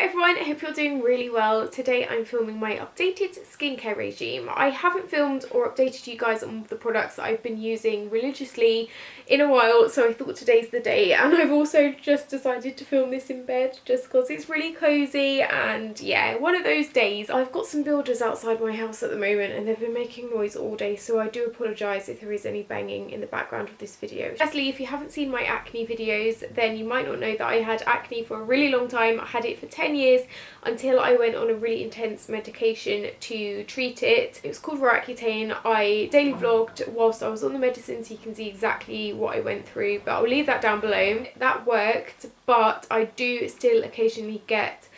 everyone, I hope you're doing really well. Today I'm filming my updated skincare regime. I haven't filmed or updated you guys on the products that I've been using religiously in a while, so I thought today's the day. And I've also just decided to film this in bed just because it's really cozy, and yeah, one of those days. I've got some builders outside my house at the moment and they've been making noise all day, so I do apologise if there is any banging in the background of this video. Firstly, if you haven't seen my acne videos, then you might not know that I had acne for a really long time. I had it for 10 years until I went on a really intense medication to treat it. It was called Roaccutane. I daily vlogged whilst I was on the medicine, so you can see exactly what I went through, but I'll leave that down below. That worked, but I do still occasionally get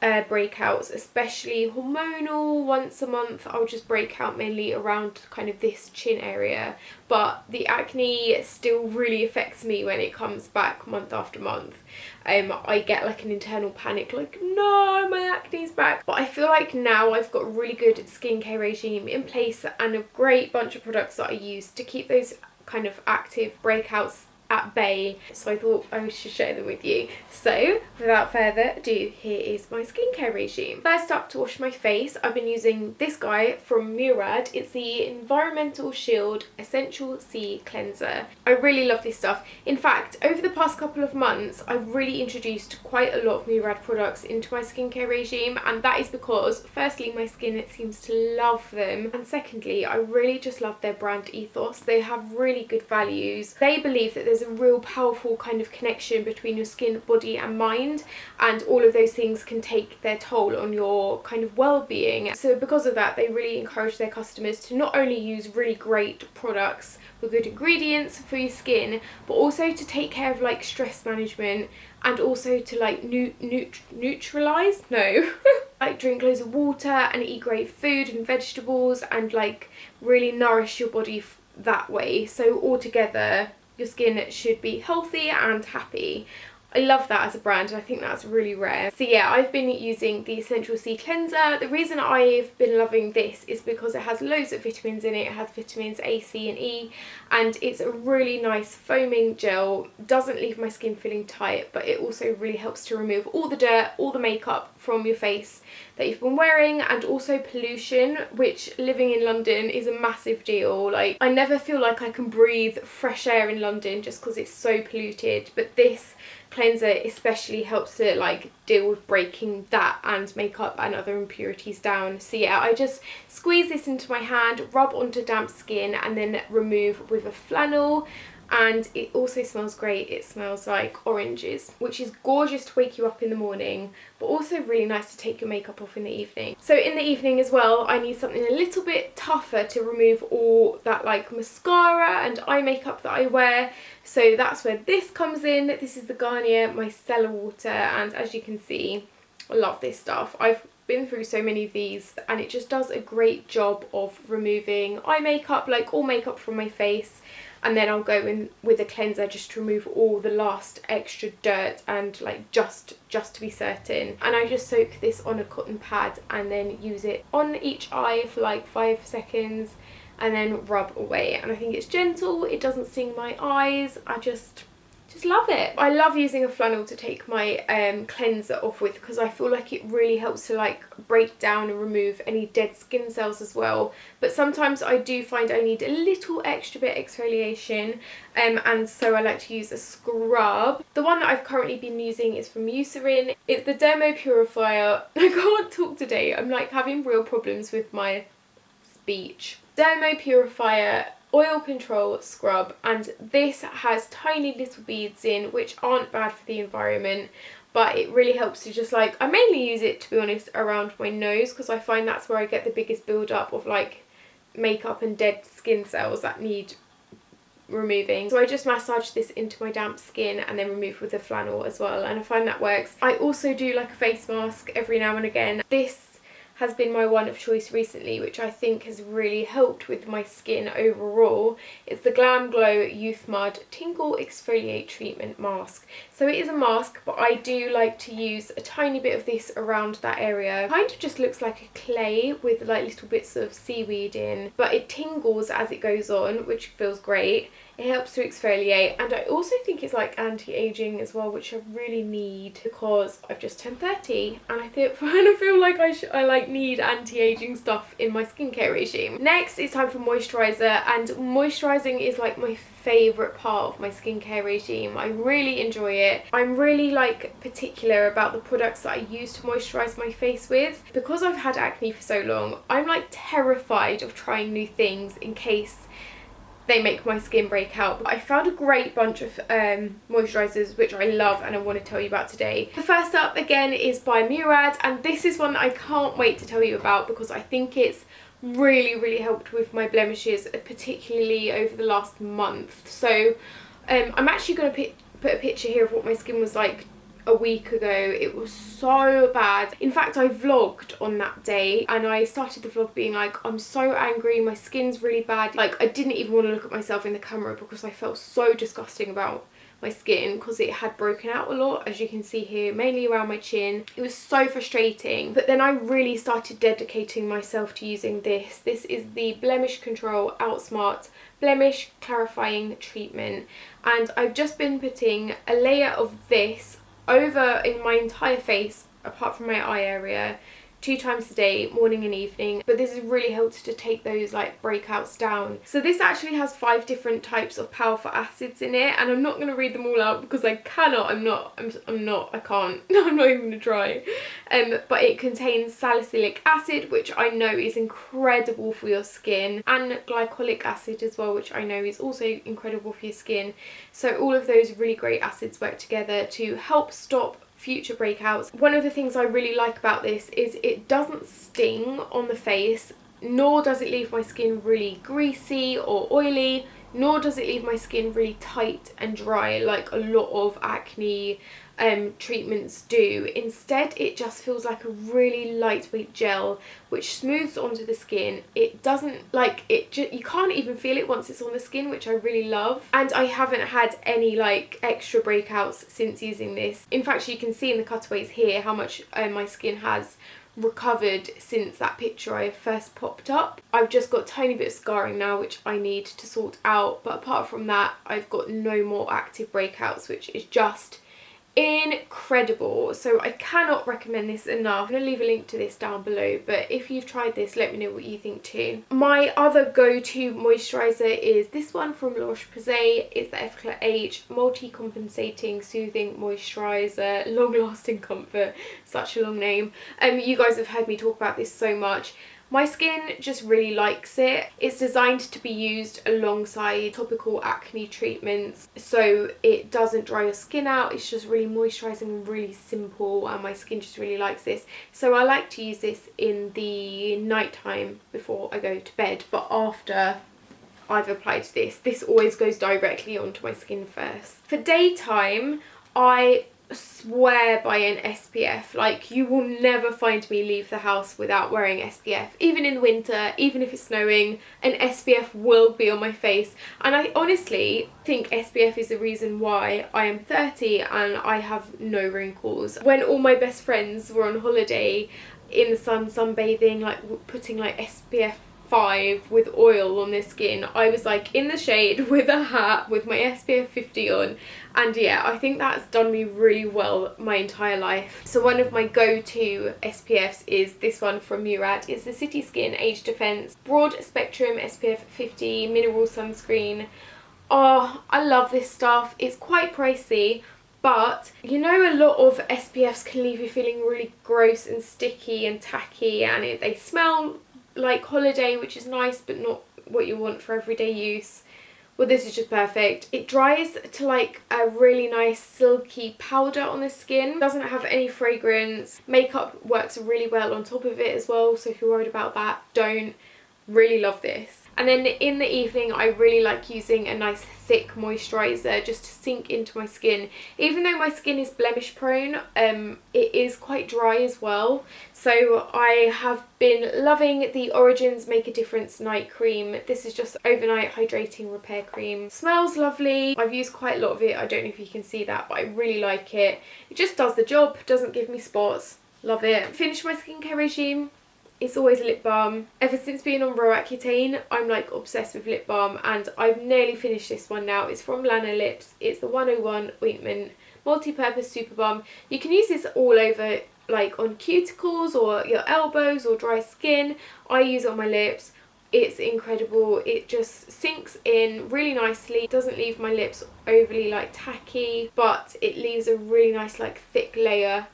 breakouts, especially hormonal. Once a month I'll just break out, mainly around kind of this chin area, but the acne still really affects me when it comes back month after month. I get like an internal panic, like, no, my acne's back. But I feel like now I've got a really good skincare regime in place and a great bunch of products that I use to keep those kind of active breakouts at bay, so I thought I should share them with you. So without further ado, here is my skincare regime. First up, to wash my face, I've been using this guy from Murad. It's the Environmental Shield Essential C Cleanser. I really love this stuff. In fact, over the past couple of months I've really introduced quite a lot of Murad products into my skincare regime, and that is because firstly my skin seems to love them, and secondly I really just love their brand ethos. They have really good values. They believe that there's a real powerful kind of connection between your skin, body and mind, and all of those things can take their toll on your kind of well-being. So because of that, they really encourage their customers to not only use really great products with good ingredients for your skin, but also to take care of like stress management, and also to like neutralize, no like drink loads of water and eat great food and vegetables and like really nourish your body that way. So altogether your skin should be healthy and happy. I love that as a brand, and I think that's really rare. So yeah, I've been using the Essential C Cleanser. The reason I've been loving this is because it has loads of vitamins in it. It has vitamins A, C and E, and it's a really nice foaming gel. Doesn't leave my skin feeling tight, but it also really helps to remove all the dirt, all the makeup from your face that you've been wearing, and also pollution, which living in London is a massive deal. Like, I never feel like I can breathe fresh air in London just because it's so polluted, but this cleanser especially helps to like deal with breaking that and makeup and other impurities down. So yeah, I just squeeze this into my hand, rub onto damp skin, and then remove with a flannel. And it also smells great. It smells like oranges, which is gorgeous to wake you up in the morning, but also really nice to take your makeup off in the evening. So in the evening as well, I need something a little bit tougher to remove all that like mascara and eye makeup that I wear. So that's where this comes in. This is the Garnier Micellar Water, and as you can see, I love this stuff. I've been through so many of these, and it just does a great job of removing eye makeup, like all makeup from my face. And then I'll go in with a cleanser just to remove all the last extra dirt and like just to be certain. And I just soak this on a cotton pad and then use it on each eye for like 5 seconds and then rub away. And I think it's gentle, it doesn't sting my eyes. I just love it. I love using a flannel to take my cleanser off with, because I feel like it really helps to like break down and remove any dead skin cells as well. But sometimes I do find I need a little extra bit exfoliation, and so I like to use a scrub. The one that I've currently been using is from Eucerin. It's the Dermo Purifier. I can't talk today. I'm like having real problems with my speech. Dermo Purifier Oil Control Scrub, and this has tiny little beads in, which aren't bad for the environment, but it really helps to just like, I mainly use it, to be honest, around my nose, because I find that's where I get the biggest build up of like makeup and dead skin cells that need removing. So I just massage this into my damp skin and then remove with a flannel as well, and I find that works. I also do like a face mask every now and again. This has been my one of choice recently, which I think has really helped with my skin overall. It's the Glam Glow Youth Mud Tingle Exfoliate Treatment Mask. So it is a mask, but I do like to use a tiny bit of this around that area. It kind of just looks like a clay with like little bits of seaweed in, but it tingles as it goes on, which feels great. It helps to exfoliate, and I also think it's like anti-aging as well, which I really need because I've just turned 30 and I feel like I like need anti-aging stuff in my skincare regime. Next it's time for moisturizer, and moisturizing is like my favourite part of my skincare regime. I really enjoy it. I'm really like particular about the products that I use to moisturise my face with. Because I've had acne for so long, I'm like terrified of trying new things in case they make my skin break out. But I found a great bunch of moisturisers which I love and I want to tell you about today. The first up again is by Murad, and this is one that I can't wait to tell you about because I think it's really helped with my blemishes, particularly over the last month. So I'm actually going to put a picture here of what my skin was like a week ago. It was so bad. In fact, I vlogged on that day and I started the vlog being like, I'm so angry, my skin's really bad. Like, I didn't even want to look at myself in the camera because I felt so disgusting about my skin because it had broken out a lot, as you can see here, mainly around my chin. It was so frustrating. But then I really started dedicating myself to using this. This is the Blemish Control Outsmart Blemish Clarifying Treatment, and I've just been putting a layer of this over in my entire face apart from my eye area 2 times a day, morning and evening. But this has really helped to take those like breakouts down. So this actually has 5 different types of powerful acids in it, and I'm not going to read them all out because I cannot. I can't. I'm not even going to try. But it contains salicylic acid, which I know is incredible for your skin, and glycolic acid as well, which I know is also incredible for your skin. So all of those really great acids work together to help stop future breakouts. One of the things I really like about this is it doesn't sting on the face, nor does it leave my skin really greasy or oily, nor does it leave my skin really tight and dry like a lot of acne treatments do. Instead, it just feels like a really lightweight gel which smooths onto the skin. It doesn't like it, you can't even feel it once it's on the skin, which I really love. And I haven't had any like extra breakouts since using this. In fact, you can see in the cutaways here how much my skin has recovered since that picture I first popped up. I've just got a tiny bit of scarring now which I need to sort out, but apart from that I've got no more active breakouts, which is just incredible. So I cannot recommend this enough. I'm going to leave a link to this down below, but if you've tried this, let me know what you think too. My other go-to moisturiser is this one from La Roche-Posay. It's the FAAD Multi-Compensating Soothing Moisturiser, Long-Lasting Comfort. Such a long name. You guys have heard me talk about this so much. My skin just really likes it. It's designed to be used alongside topical acne treatments, so it doesn't dry your skin out. It's just really moisturising and really simple, and my skin just really likes this. So I like to use this in the night time before I go to bed, but after I've applied this always goes directly onto my skin first. For daytime, I swear by an SPF. Like, you will never find me leave the house without wearing SPF. Even in the winter, even if it's snowing, an SPF will be on my face. And I honestly think SPF is the reason why I am 30 and I have no wrinkles. When all my best friends were on holiday in the sun, sunbathing, like putting like SPF 5 with oil on their skin, I was like in the shade with a hat with my SPF 50 on, and yeah, I think that's done me really well my entire life. So one of my go-to SPFs is this one from Murad. It's the City Skin Age Defense Broad Spectrum SPF 50 Mineral Sunscreen. Oh, I love this stuff. It's quite pricey, but you know, a lot of SPFs can leave you feeling really gross and sticky and tacky, and they smell like holiday, which is nice but not what you want for everyday use. Well, this is just perfect. It dries to like a really nice silky powder on the skin. Doesn't have any fragrance. Makeup works really well on top of it as well, so if you're worried about that, don't. Really love this. And then in the evening, I really like using a nice thick moisturiser just to sink into my skin. Even though my skin is blemish prone, it is quite dry as well. So I have been loving the Origins Make a Difference Night Cream. This is just overnight hydrating repair cream. Smells lovely. I've used quite a lot of it. I don't know if you can see that, but I really like it. It just does the job. Doesn't give me spots. Love it. Finished my skincare regime. it's always a lip balm. Ever since being on Roaccutane, I'm like obsessed with lip balm, and I've nearly finished this one now. It's from Lana Lips. It's the 101 Ointment Multi-Purpose Super Balm. You can use this all over, like on cuticles or your elbows or dry skin. I use it on my lips. It's incredible. It just sinks in really nicely. It doesn't leave my lips overly like tacky, but it leaves a really nice like thick layer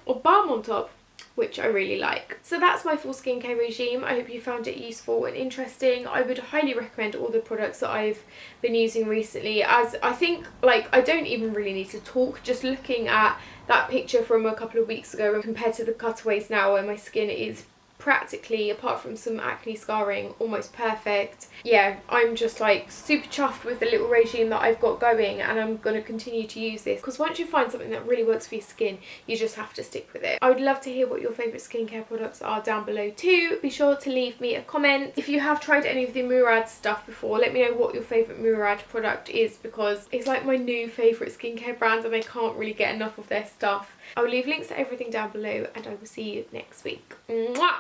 of balm on top, which I really like. So that's my full skincare regime. I hope you found it useful and interesting. I would highly recommend all the products that I've been using recently, as I think like I don't even really need to talk. Just looking at that picture from a couple of weeks ago and compared to the cutaways now, where my skin is practically, apart from some acne scarring, almost perfect. Yeah, I'm just like super chuffed with the little regime that I've got going, and I'm going to continue to use this because once you find something that really works for your skin, you just have to stick with it. I would love to hear what your favourite skincare products are down below too. Be sure to leave me a comment. If you have tried any of the Murad stuff before, let me know what your favourite Murad product is, because it's like my new favourite skincare brand and I can't really get enough of their stuff. I'll leave links to everything down below, and I will see you next week. Mwah!